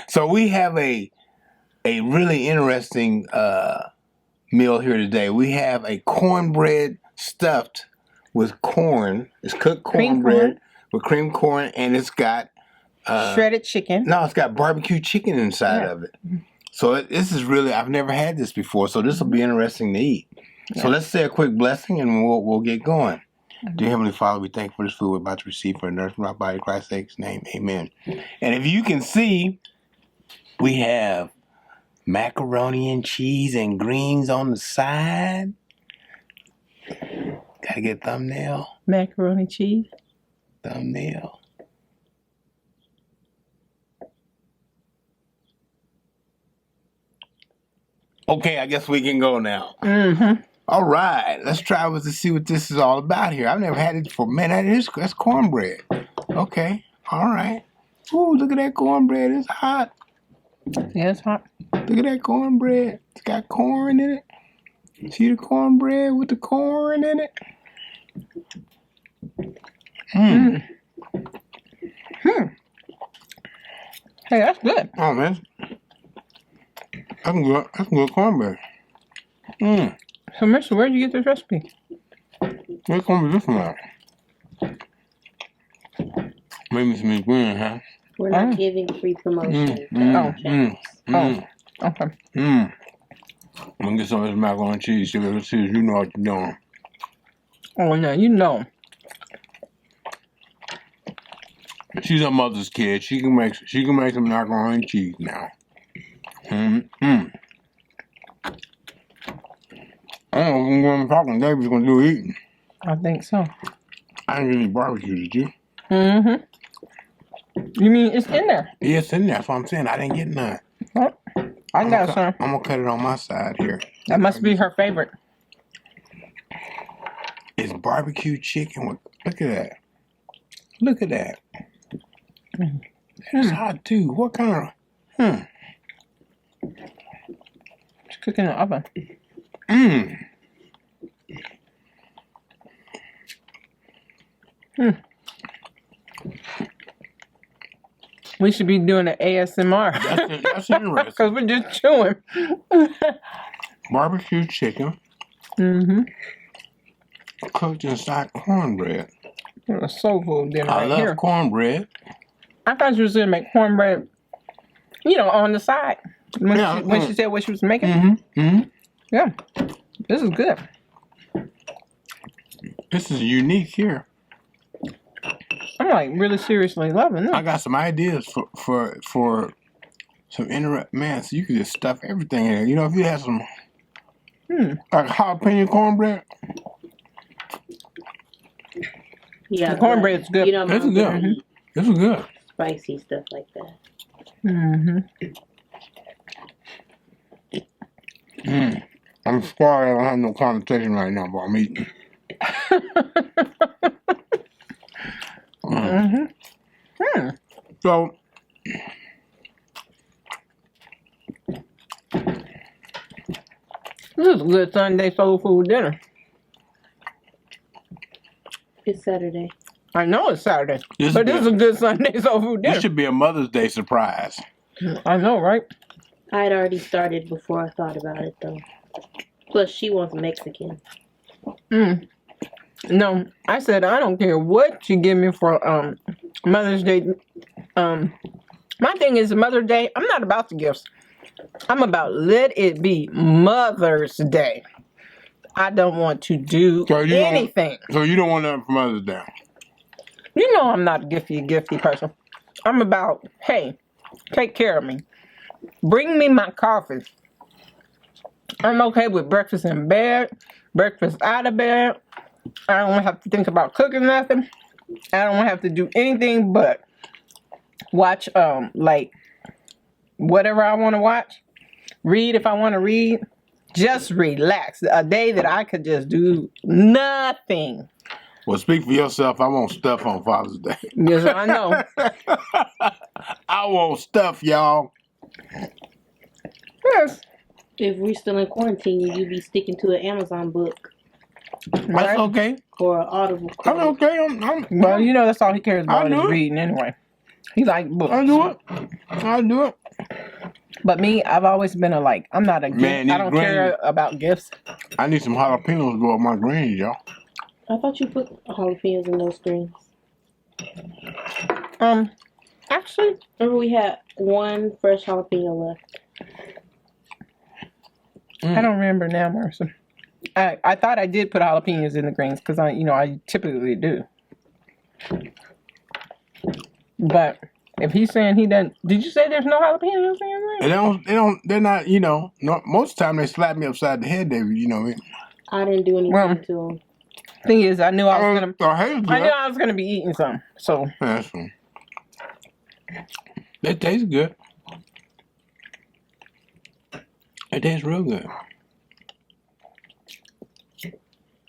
So we have a really interesting meal here today. We have a cornbread stuffed with corn. It's cooked cornbread with cream corn, and it's got shredded chicken. No, it's got barbecue chicken inside of it. So this is really, I've never had this before, so this will be interesting to eat. So let's say a quick blessing and we'll get going. Dear Heavenly Father, we thank you for this food we're about to receive for the nourishment of our body. In Christ's sake's name, amen. And if you can see, we have macaroni and cheese and greens on the side. Gotta get thumbnail. Macaroni cheese. Thumbnail. Okay, I guess we can go now. All right, let's try to see what this is all about here. I've never had it before. Man, that's cornbread. Okay, all right. Ooh, look at that cornbread. It's hot. Yeah, it's hot. Look at that cornbread. It's got corn in it. See the cornbread with the corn in it? Hey, that's good. Oh, man. That's good cornbread. So, Mister, where'd you get this recipe? Where cornbread this from at? Maybe some ingredients, huh? We're not giving free promotion. Okay. I'm gonna get some of this macaroni and cheese. See what it is. You know what you're doing. Oh, no, you know. She's a mother's kid. She can make some macaroni and cheese now. I don't know what I'm talking. David's gonna do eating. I think so. I didn't get any barbecue, did you? You mean it's in there? Yeah, it's in there. That's what I'm saying. I didn't get none. Oh, I got some. I'm gonna cut it on my side here. That must be her favorite. It's barbecue chicken with. Look at that. Look at that. It's hot too. What kind of? It's cooking in the oven. We should be doing an ASMR. That's interesting. Because we're just chewing. Barbecue chicken. Cooked inside cornbread. A soul food dinner I right love here. cornbread. I thought you was going to make cornbread, on the side. When she said what she was making. Yeah. This is good. This is unique here. I'm like really seriously loving this. I got some ideas for some man, so you can just stuff everything in there. You know, if you had some like jalapeno cornbread. Yeah, the cornbread's good. This is good. This is good. Spicy stuff like that. I'm sorry I don't have no conversation right now, but I'm eating. So, this is a good Sunday soul food dinner. It's Saturday. I know it's Saturday, This but this is a good Sunday soul food dinner. This should be a Mother's Day surprise. I know, right? I had already started before I thought about it, though. Plus, she wants Mexican. No, I said I don't care what you give me for Mother's Day. My thing is Mother's Day. I'm not about the gifts. I'm about let it be Mother's Day. I don't want to do anything. So you don't want nothing for Mother's Day? You know I'm not a gifty person. I'm about, hey, take care of me. Bring me my coffee. I'm okay with breakfast in bed, breakfast out of bed. I don't have to think about cooking nothing. I don't have to do anything but watch, like, whatever I want to watch. Read if I want to read. Just relax. A day that I could just do nothing. Well, speak for yourself. I want stuff on Father's Day. Yes, I know. I want stuff, y'all. Yes. If we're still in quarantine, you'd be sticking to an Amazon book. That's okay. Or an Audible. I'm okay. Well, you know that's all he cares about I'll do is it. reading anyway. He like books. I'll do it. I'll do it. But me, I've always been I'm not a gift. Man, I don't care about gifts. I need some jalapenos to go up my greens, y'all. I thought you put jalapenos in those greens. Actually, Remember we had one fresh jalapeno left. I don't remember now, Marissa. I thought I did put jalapenos in the greens because I typically do. But if he's saying he doesn't, did you say there's no jalapenos in your greens? They're not, no, most of the time they slap me upside the head, David, I didn't do anything to them. Thing is, I knew I was gonna be eating some. So that's fine. They taste good. It tastes real good.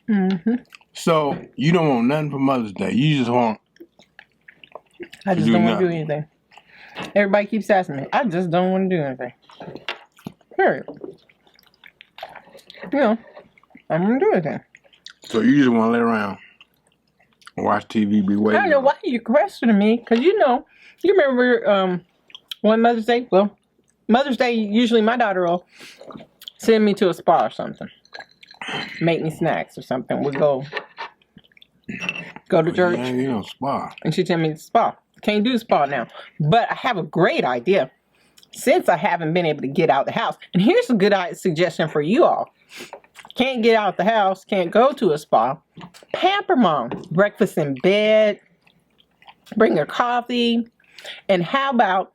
Mm-hmm. So you don't want nothing for Mother's Day. You just want. I just don't want to do anything. Everybody keeps asking me. I just don't want to do anything. Period. I'm gonna do anything. So you just want to lay around, watch TV, be waiting. I don't know why you questioning me, because you remember one Mother's Day. Well, Mother's Day usually my daughter will send me to a spa or something, make me snacks or something. We go to church. Yeah, spa. And she tell me to spa. Can't do spa now, but I have a great idea. Since I haven't been able to get out the house, and here's a good suggestion for you all. Can't get out the house, can't go to a spa. Pamper mom. Breakfast in bed. Bring her coffee. And how about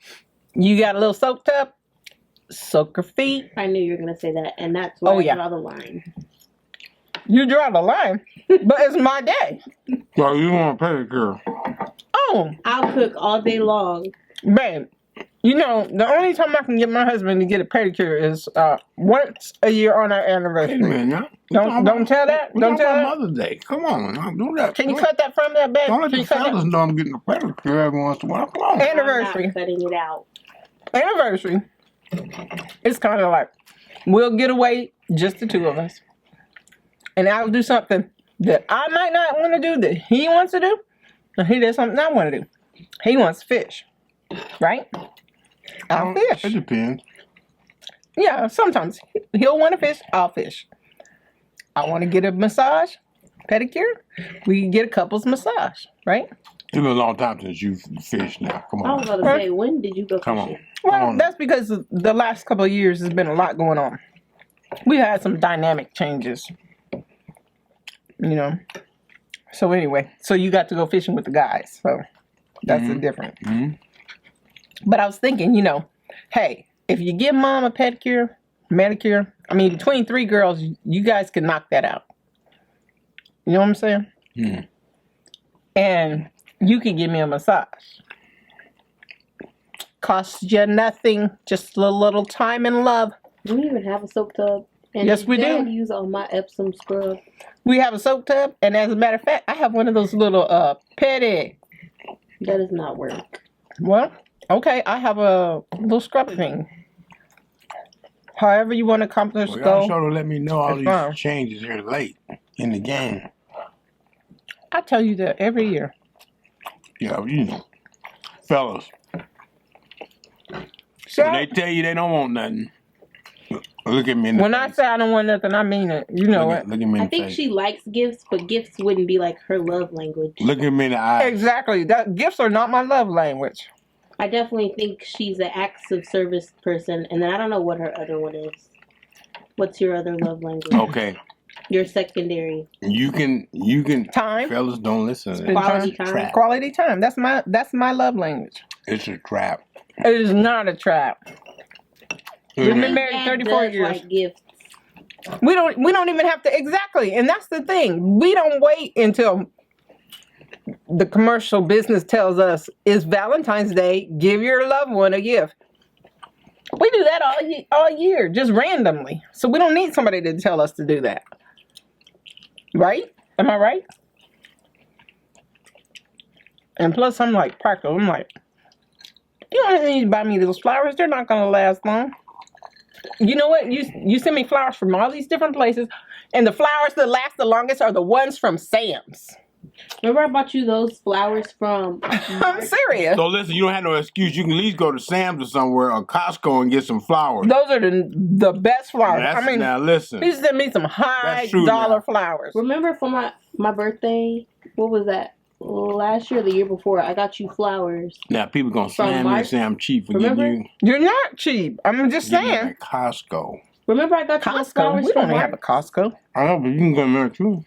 you got a little soak tub? Soak her feet. I knew you were going to say that, and that's why I draw the line. You draw the line? But it's my day. Well, you want a pedicure. Oh. I'll cook all day long. Babe, the only time I can get my husband to get a pedicure is once a year on our anniversary. Hey, man, don't tell that. Don't tell that. Mother's Day. Come on, don't do that. Can you cut that from that, babe? Don't let the fellas know I'm getting a pedicure every once in a while. Come on. Anniversary. I'm not cutting it out. Anniversary. It's kind of like we'll get away, just the two of us, and I'll do something that I might not want to do that he wants to do, and he does something I want to do. He wants to fish, right? I'll fish. It depends. Yeah, sometimes he'll want to fish. I'll fish. I want to get a massage, pedicure. We can get a couple's massage, right? It's been a long time since you've fished now. Come on. I was about to say, when did you go Come fishing? on. Well, that's because the last couple of years has been a lot going on. We had some dynamic changes, So anyway, so you got to go fishing with the guys. So that's the difference. Mm-hmm. But I was thinking, hey, if you give mom a pedicure, manicure, between 3 girls, you guys can knock that out. You know what I'm saying? Mm. And you can give me a massage. Costs you nothing, just a little time and love. Do we even have a soap tub? And Yes, we do. Use all my Epsom scrub. We have a soap tub, and as a matter of fact, I have one of those little pedi. That does not work. Well, okay, I have a little scrubber thing. However you want to accomplish Y'all go. sure to let me know all It's these fine. changes here late in the game. I tell you that every year. Yeah, fellas. So, When they tell you they don't want nothing, look at me in the when face. I say I don't want nothing, I mean it. You know it. Look at me in I the think face. she likes gifts, but gifts wouldn't be like her love language. Look at me in the eye. Exactly. That gifts are not my love language. I definitely think she's an acts of service person, and then I don't know what her other one is. What's your other love language? Okay. Your secondary. You can. Time. Fellas, don't listen to Spend that. Quality It's a time. trap. Quality time. That's my love language. It's a trap. It is not a trap. We've been married Dad 34 does years. like gifts. We don't even have to exactly, and that's the thing. We don't wait until the commercial business tells us it's Valentine's Day. Give your loved one a gift. We do that all year, just randomly. So we don't need somebody to tell us to do that, right? Am I right? And plus, I'm like practical. I'm like, you don't need to buy me those flowers. They're not gonna last long. You know what? You send me flowers from all these different places, and the flowers that last the longest are the ones from Sam's. Remember I bought you those flowers from I'm serious. So listen, you don't have no excuse. You can at least go to Sam's or somewhere or Costco and get some flowers. Those are the best flowers. That's, I mean, now listen. he sent me some high dollar flowers. Remember for my birthday, what was that? Last year or the year before, I got you flowers. Now people gonna slam me and say I'm cheap for giving you. You're not cheap. I'm just saying. At Costco. Remember I got you those flowers We don't from have a Costco. I know, but you can go in there too.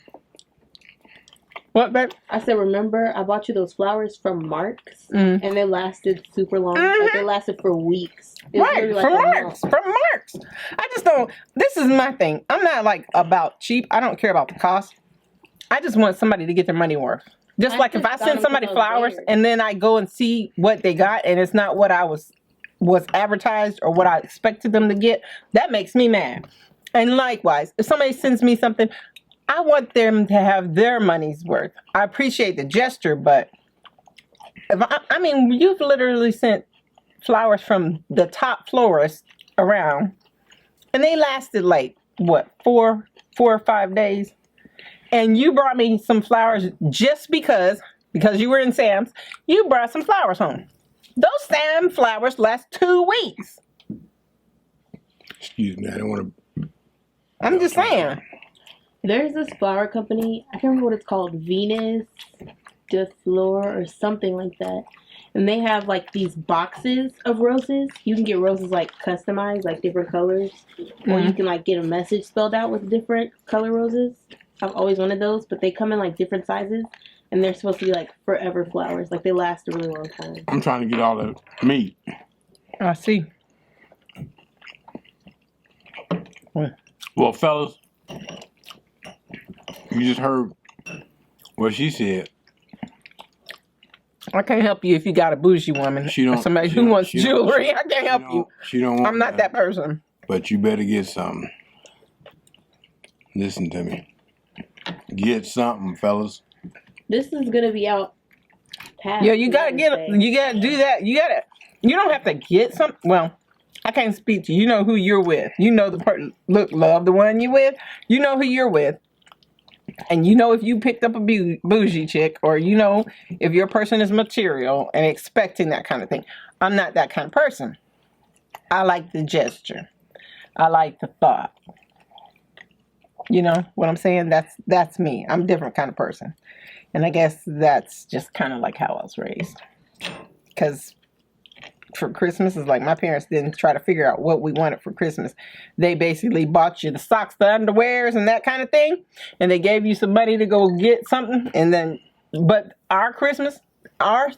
What, babe? I said, remember I bought you those flowers from Mark's, and they lasted super long. Like they lasted for weeks. Right, like from Mark's. From Mark's. I just don't. This is my thing. I'm not like about cheap. I don't care about the cost. I just want somebody to get their money worth. Just like if I send somebody flowers and then I go and see what they got and it's not what I was advertised or what I expected them to get, that makes me mad. And likewise, if somebody sends me something, I want them to have their money's worth. I appreciate the gesture, but I mean, you've literally sent flowers from the top florist around, and they lasted like what, 4 or 5 days, and you brought me some flowers just because you were in Sam's. You brought some flowers home. Those Sam flowers last 2 weeks. Excuse me, I don't want to. I'm just saying. There's this flower company. I can't remember what it's called. Venus de Flor or something like that. And they have like these boxes of roses. You can get roses like customized, like different colors. Or you can like get a message spelled out with different color roses. I've always wanted those, but they come in like different sizes. And they're supposed to be like forever flowers. Like they last a really long time. I'm trying to get all the meat. I see. Well, fellas, you just heard what she said. I can't help you if you got a bougie woman. Somebody who wants jewelry. I can't help you. She don't want I'm not that person. But you better get something. Listen to me. Get something, fellas. This is gonna be out past. Yeah, you gotta do that. You don't have to get some. Well, I can't speak to you. You know who you're with. You know the person. Look, love the one you with. You know who you're with. And you know if you picked up a bougie chick, or you know if your person is material and expecting that kind of thing. I'm not that kind of person. I like the gesture. I like the thought. You know what I'm saying? That's me. I'm a different kind of person. And I guess that's just kind of like how I was raised. Because for Christmas, it's like my parents didn't try to figure out what we wanted for Christmas. They basically bought you the socks, the underwears, and that kind of thing. And they gave you some money to go get something. And then, but our Christmas, our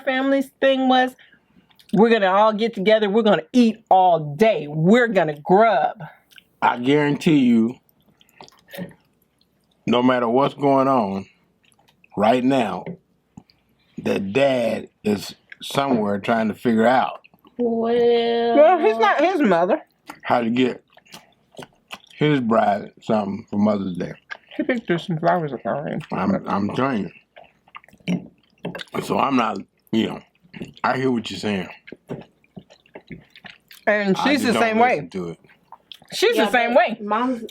family's thing was, we're going to all get together. We're going to eat all day. We're going to grub. I guarantee you, no matter what's going on right now, that dad is somewhere trying to figure out. Well, he's not his mother. How to get his bride something for Mother's Day. He picked her some flowers up already. I'm telling you. So I'm not, I hear what you're saying. And she's the same way. To it. She's the same way.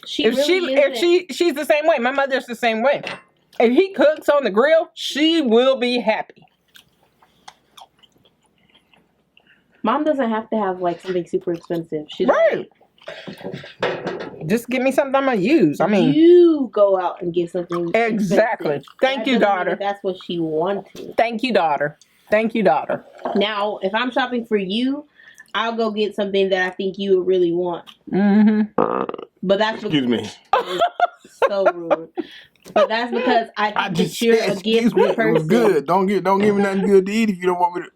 She's the same way. My mother's the same way. If he cooks on the grill, she will be happy. Mom doesn't have to have like something super expensive. She's right. Just give me something I'm gonna use. I mean, you go out and get something. Exactly. Expensive. Thank you, daughter. That's what she wanted. Thank you, daughter. Thank you, daughter. Now, if I'm shopping for you, I'll go get something that I think you would really want. But that's excuse me. So rude. But that's because I think that you're a gift person. It was good. Don't give me nothing good to eat if you don't want me to.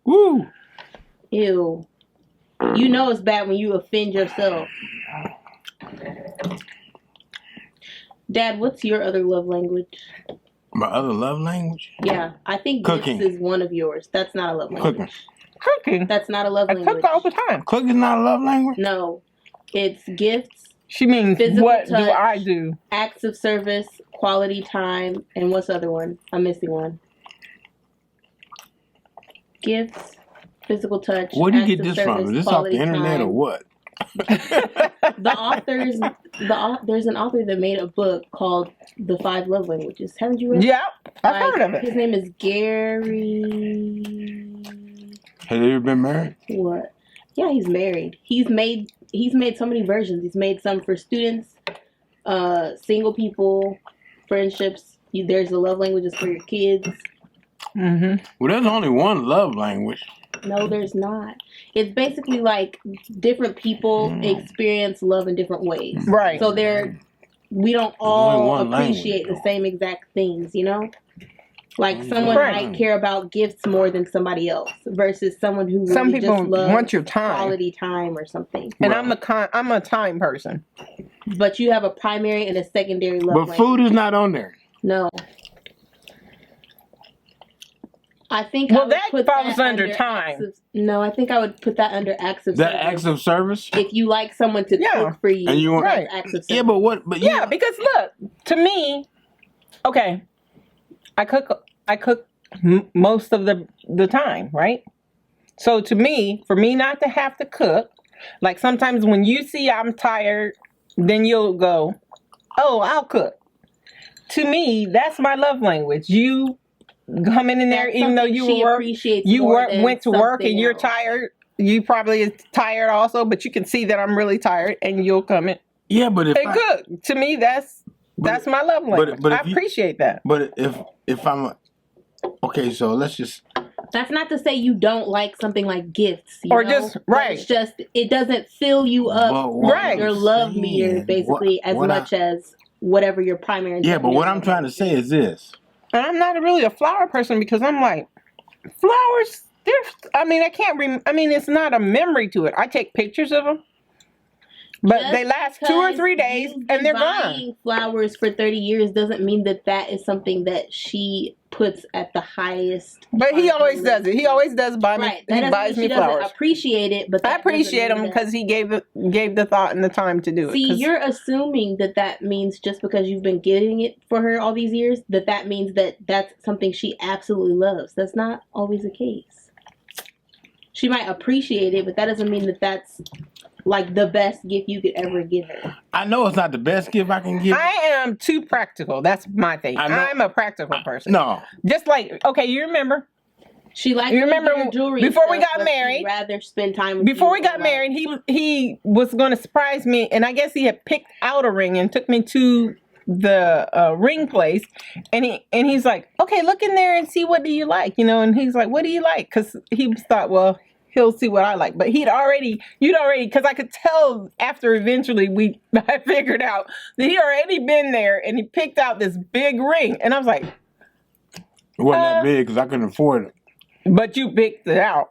Woo. Ew. You know it's bad when you offend yourself. Dad, what's your other love language? My other love language? Yeah, I think cooking gifts is one of yours. That's not a love language. Cooking. That's not a love language. I cook all the time. Cooking's not a love language? No. It's gifts. She means what touch, do I do? Acts of service, quality time, and what's the other one? I'm missing one. Gifts, physical touch. Where do you get this from? Is this off the internet or what? There's an author that made a book called The 5 Love Languages. Haven't you read it? Yeah, I've heard of it. His name is Gary. Have you ever been married? What? Yeah, he's married. He's made so many versions. He's made some for students, single people, friendships. There's the love languages for your kids. Mm-hmm. Well, there's only one love language. No, there's not. It's basically like different people experience love in different ways. Right. So we don't all appreciate the same exact things, you know? Like someone might care about gifts more than somebody else versus someone who really Some people just loves want your time. quality time or something. And I'm a time person. But you have a primary and a secondary love language. But food is not on there. No. I think that falls under time. I think I would put that under acts of service. That acts of service? If you like someone to cook for you, and you want acts of service. Yeah, but what? But yeah, because look, to me, okay, I cook most of the time, right? So to me, for me not to have to cook, like sometimes when you see I'm tired, then you'll go, "Oh, I'll cook." To me, that's my love language. You coming in there, even though you went to work and you're tired. You probably is tired also, but you can see that I'm really tired, and you'll come in. Yeah, but if cook. To me, that's my love language. But I appreciate that. But if I'm okay, so let's just. That's not to say you don't like something like gifts, just right. It's just it doesn't fill you up, right? Your love meter, basically, as much as whatever your primary. Yeah, but what I'm trying to say is this. And I'm not really a flower person because I'm like, flowers, it's not a memory to it. I take pictures of them, but they last 2 or 3 days and they're gone. Buying flowers for 30 years doesn't mean that is something that she puts at the highest. But he always does it. He always does buy me. He buys me flowers. Doesn't appreciate it, but I appreciate him because he gave the thought and the time to do it. See, you're assuming that means just because you've been getting it for her all these years, that means that's something she absolutely loves. That's not always the case. She might appreciate it, but that doesn't mean that's like the best gift you could ever give her. I know it's not the best gift I can give. I am too practical. That's my thing. I'm a practical person. No. Just like, okay, you remember? She likes jewelry before we got married. She'd rather spend time with before we got married, he was going to surprise me, and I guess he had picked out a ring and took me to the ring place, and he's like, okay, look in there and see what do you like, and he's like, what do you like? Because he thought, well, he'll see what I like. But you'd already, because I could tell after eventually I figured out that he already been there and he picked out this big ring. And I was like, it wasn't that big because I couldn't afford it. But you picked it out.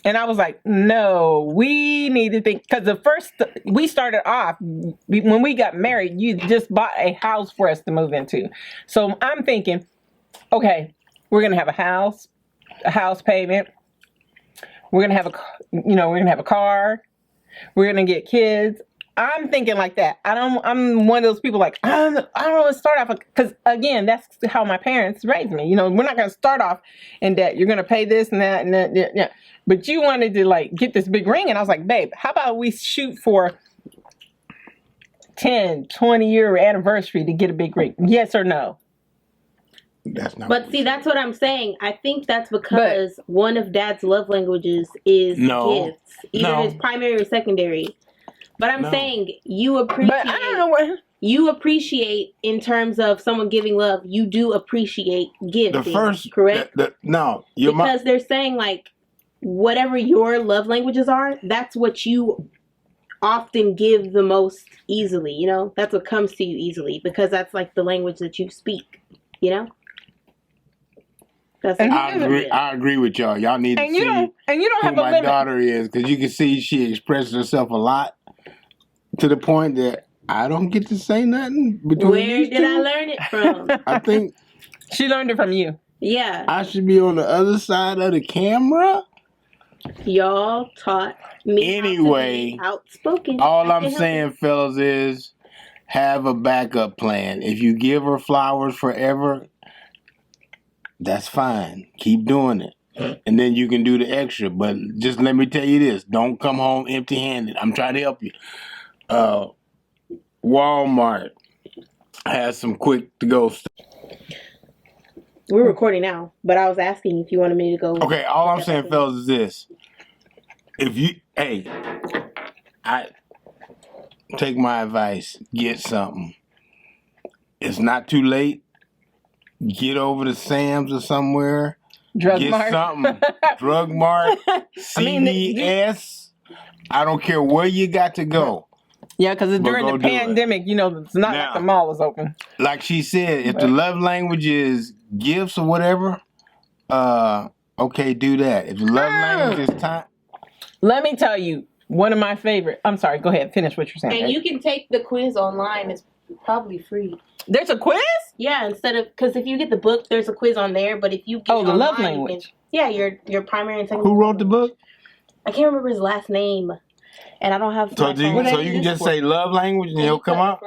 And I was like, no, we need to think, because we started off, when we got married, you just bought a house for us to move into. So I'm thinking, okay, we're going to have a house payment. We're gonna have a car. We're gonna get kids. I'm thinking like that. I'm one of those people like I don't want to start off because again, that's how my parents raised me. We're not gonna start off in debt. You're gonna pay this and that and that. Yeah. But you wanted to like get this big ring, and I was like, babe, how about we shoot for 10, 20-year anniversary to get a big ring? Yes or no? That's not. But see, that's what I'm saying. I think that's because one of Dad's love languages is gifts, either his primary or secondary. But I'm saying you appreciate. But I don't know what you appreciate in terms of someone giving love. You do appreciate gifts. The first, correct? Because they're saying like whatever your love languages are, that's what you often give the most easily. That's what comes to you easily because that's like the language that you speak. I agree with y'all. Y'all need to see you don't have who a my limit. daughter is because you can see she expresses herself a lot to the point that I don't get to say nothing between Where these did two. I learn it from? I think she learned it from you. Yeah. I should be on the other side of the camera. Y'all taught me anyway, how to be outspoken. All I'm saying, fellas, is have a backup plan. If you give her flowers forever, that's fine. Keep doing it. and then you can do the extra. But just let me tell you this: don't come home empty-handed. I'm trying to help you. Walmart has some quick to go stuff. We're recording now, but I was asking if you wanted me to go. Okay, all I'm saying, fellas, is this: if you, I take my advice, get something. It's not too late. Get over to Sam's or somewhere. Drug Get Mart. something. Drug Mart, CVS. I don't care where you got to go. Yeah, because during go the do it. pandemic, you know, it's not Now- like the mall was open. Like she said, if the love language is gifts or whatever, okay, do that. If the love language is time, Let me tell you, one of my favorite. I'm sorry, go ahead, finish what you're saying. And you can take the quiz online. It's probably free. There's a quiz? Yeah, instead of because if you get the book, there's a quiz on there. But if you get The love online, you language. can, your primary and secondary. who wrote the book? I can't remember his last name, and I don't have. So my you, phone. so you can just say love language and he'll come up?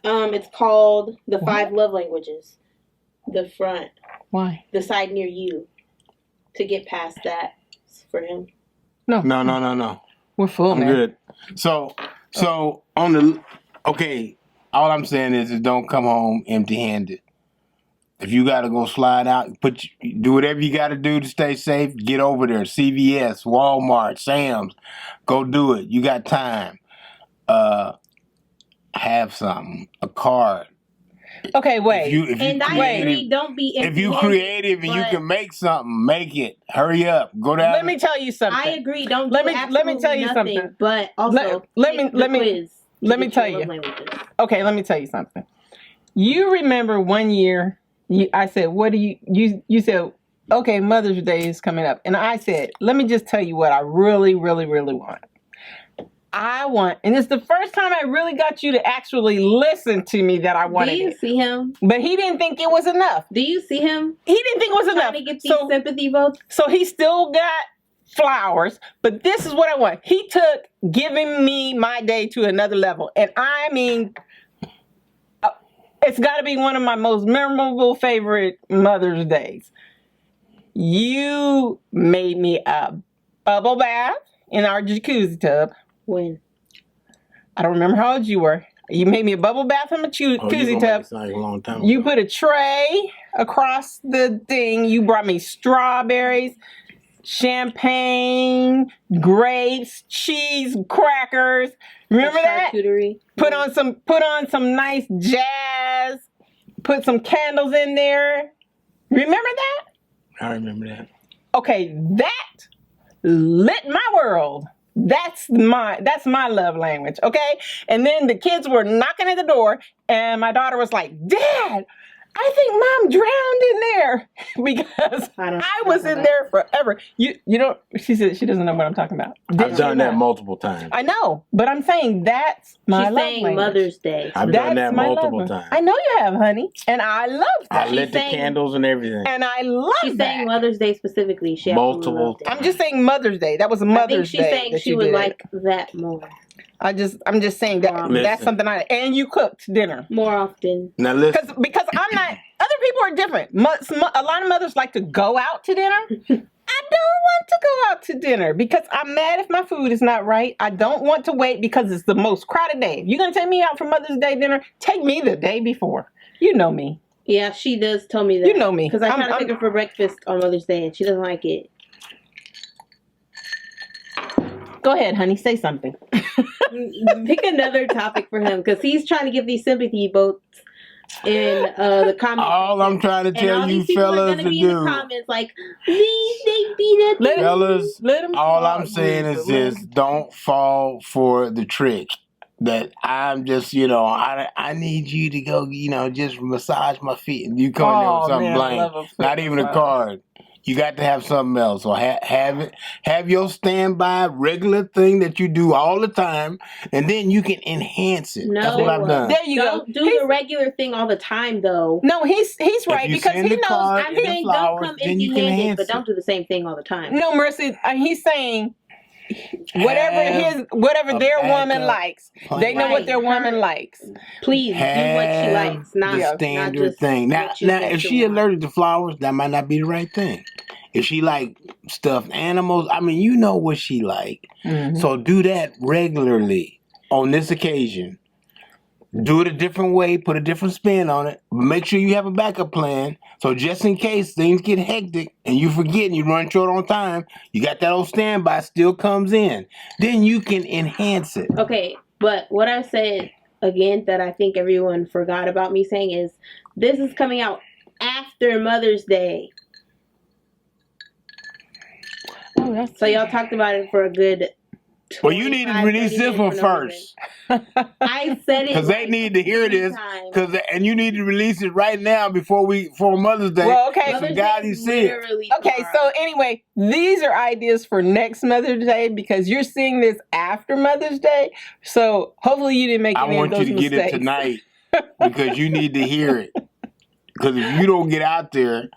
It's called The 5 Love Languages. The front, Why? the side near you, to get past that for him. No. We're full, I'm man. good. So on the, okay, all I'm saying is don't come home empty-handed. If you got to go slide out, do whatever you got to do to stay safe. Get over there. CVS, Walmart, Sam's. Go do it. You got time. Have something. A card. Okay, wait. And I agree, don't be If you empty-handed, creative and you but can make something, make it. Hurry up. Go down. Let me tell you something. I agree. Don't Let do me absolutely tell you nothing, something. But also, Let me take the quiz to let me get tell your you. love languages. Okay, let me tell you something. You remember one year, I said, what do you said, okay, Mother's Day is coming up. And I said, let me just tell you what I really, really, really want. I want, and it's the first time I really got you to actually listen to me that I wanted Do you it. see him? But he didn't think it was enough. Do you see him? He didn't think it was enough. Trying to get these sympathy votes. So he still got flowers, but this is what I want. He took giving me my day to another level. And I mean, it's got to be one of my most memorable favorite Mother's Days. You made me a bubble bath in our jacuzzi tub. When? I don't remember how old you were. You made me a bubble bath in my jacuzzi tub. Like a long time You ago. put a tray across the thing. You brought me strawberries, champagne, grapes, cheese, crackers. Remember that? Charcuterie. Put on some nice jazz. Put some candles in there. Remember that? I remember that. Okay, that lit my world. That's my love language, okay? And then the kids were knocking at the door, and my daughter was like, Dad, I think Mom drowned in there because I was in there forever. You know, she said she doesn't know what I'm talking about. I've done that multiple times. I know, but I'm saying that's my She's love saying language. Mother's Day. I've done that multiple times. I know you have, honey, and I love that. I lit the candles and everything. And I love She's that. saying Mother's Day specifically. She Multiple loved it. I'm just saying Mother's Day. That was a Mother's Day. I think she's saying that she you would did. like that more. I'm just saying that Listen. that's something and you cooked dinner. More often. Now listen. Because I'm not. Other people are different. A lot of mothers like to go out to dinner. I don't want to go out to dinner because I'm mad if my food is not right. I don't want to wait because it's the most crowded day. If you're gonna take me out for Mother's Day dinner, take me the day before. You know me. Yeah, she does tell me that. You know me. Because I try to take her for breakfast on Mother's Day and she doesn't like it. Go ahead, honey. Say something. Pick another topic for him because he's trying to get these sympathy votes in the comments. All I'm trying to tell all you these people are fellas gonna to be in the do. comments like, please, they beat it. Fellas, Let him all talk, I'm saying please, is but let this: don't fall for the trick. That I'm just, I need you to go, just massage my feet, and you come in there with something blank. Not even a card. You got to have something else. So have it. Have your standby regular thing that you do all the time, and then you can enhance it. No. That's what I've done. There you Don't go. do the regular thing all the time, though. No, he's right you because send he the knows. card I'm and the saying flowers, don't come then you can empty-handed, enhance but don't do the same thing all the time. No, Mercy. He's saying whatever their woman likes. They know what their woman likes. Please do what she likes, not the not standard just thing. Now, what you think if she she wants. allergic to flowers, that might not be the right thing. If she like stuffed animals, I mean, you know what she like. So do that regularly on this occasion. Do it a different way, put a different spin on it. Make sure you have a backup plan. So just in case things get hectic and you forget and you run short on time, you got that old standby still comes in. Then you can enhance it. Okay, but what I said again that I think everyone forgot about me saying is this is coming out after Mother's Day. Oh, So y'all talked about it for a good. Well, you need to release this one first. I said it because they need to hear this. And you need to release it right now before Mother's Day. Well, okay. Mother's Day is literally okay, tomorrow. so anyway, these are ideas for next Mother's Day because you're seeing this after Mother's Day. So hopefully you didn't make any of those mistakes. I want you to get it tonight because you need to hear it. Because if you don't get out there,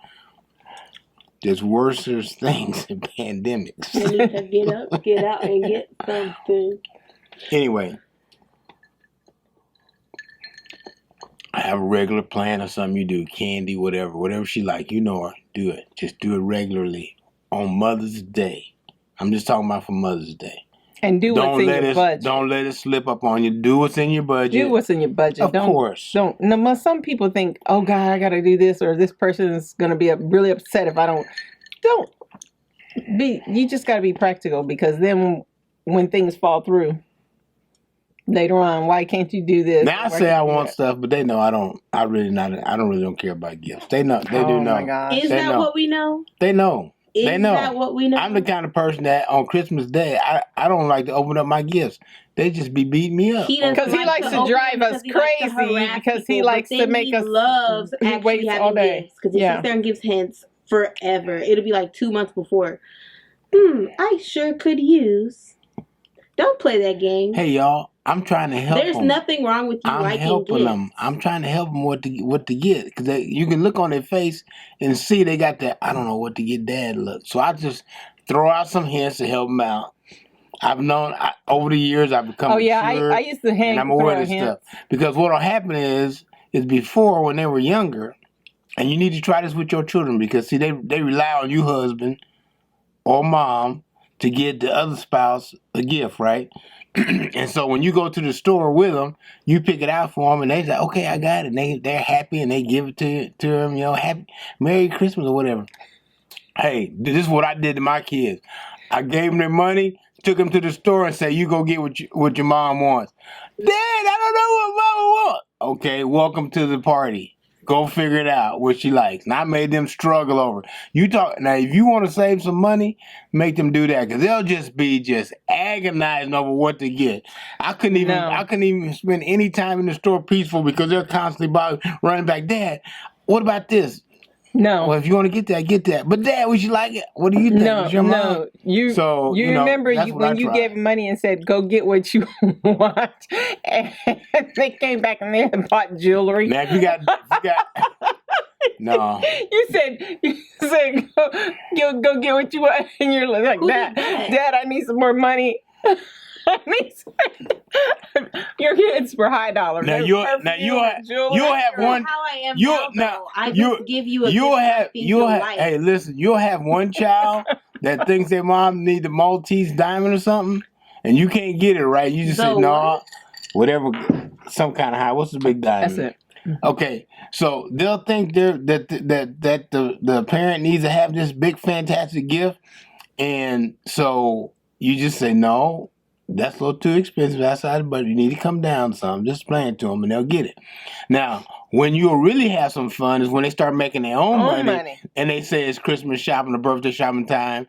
there's worse things than pandemics. You need to get up, get out, and get something. Anyway, I have a regular plan or something you do. Candy, whatever she like. You know her. Do it. Just do it regularly on Mother's Day. I'm just talking about for Mother's Day. And do what's in your budget. Don't let it slip up on you. Do what's in your budget. Do what's in your budget. Of course. No, some people think, oh God, I got to do this, or this person is going to be really upset if I don't. You just got to be practical because then when things fall through later on, why can't you do this? Now I say I want stuff, but they know I don't. I really don't care about gifts. They know. They do know. Oh my gosh. Is that what we know? They know. They know. Is that what we know? I'm the kind of person that on Christmas Day, I don't like to open up my gifts. They just be beating me up. Because he likes to drive us crazy because he likes to make us. He loves actually having gifts because he sits there and gives hints forever. It'll be like 2 months before. I sure could use. Don't play that game. Hey y'all, I'm trying to help There's them. nothing wrong with you liking helping gifts. them. I'm trying to help them what to get because you can look on their face and see they got that I don't know what to get dad look. So I just throw out some hints to help them out. I've known over the years I've become mature, I used to hang. and I'm aware of this stuff because what'll happen is before when they were younger, and you need to try this with your children because see they rely on you husband or mom to get the other spouse a gift, right? And so when you go to the store with them, you pick it out for them, and they say, "Okay, I got it." And they're happy, and they give it to them, happy Merry Christmas or whatever. Hey, this is what I did to my kids. I gave them their money, took them to the store, and said, "You go get what your mom wants." Dad, I don't know what mama wants. Okay, welcome to the party. Go figure it out what she likes. And I made them struggle over. Now, if you want to save some money, make them do that because they'll just be agonizing over what to get. I couldn't even spend any time in the store peaceful because they're constantly running back. Dad, what about this? No. Well, if you want to get that, get that. But Dad, would you like it? What do you think? No, your mom? You remember when you gave money and said, "Go get what you want," and they came back and they bought jewelry. Now, if you got no. You said go get what you want, and you're like, Dad, I need some more money. Your kids were high dollar. Now you'll have one. How I am now, I just give you a Hey, listen, you'll have one child that thinks their mom need the Maltese diamond or something, and you can't get it right. You just say no, whatever, some kind of high. What's the big diamond? That's it. Okay, so they'll think that the parent needs to have this big fantastic gift, and so you just say no. That's a little too expensive outside the budget. You need to come down some. Just explain it to them, and they'll get it. Now, when you'll really have some fun is when they start making their own money, and they say it's Christmas shopping or birthday shopping time.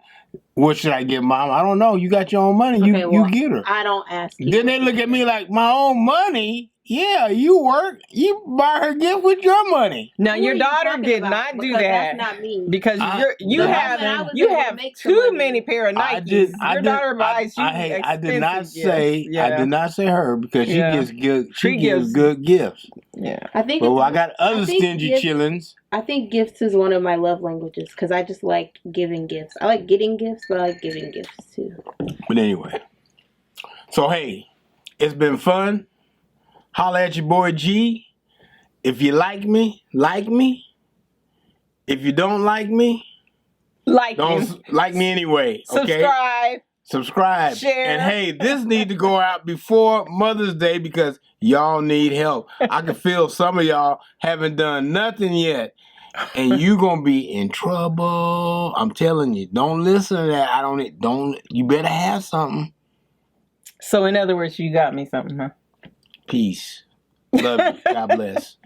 What should I get, Mom? I don't know. You got your own money. You get her. I don't ask you. Then they look at me like, my own money? Yeah, you work. You buy her gift with your money. Now, your daughter did not do that. That's not me. Because you have too many pair of Nikes. Your daughter buys you expensive I did not say her because she gives good gifts. Yeah. I think I got other stingy chillins. I think gifts is one of my love languages because I just like giving gifts. I like getting gifts, but I like giving gifts too. But anyway. So, hey, it's been fun. Holla at your boy G. If you like me, like me. If you don't like me, Like, Don't like me anyway. Okay? Subscribe. Share. And hey, this need to go out before Mother's Day because y'all need help. I can feel some of y'all haven't done nothing yet. And you gonna be in trouble. I'm telling you, don't listen to that. Don't you better have something. So in other words, you got me something, huh? Peace. Love you. God bless.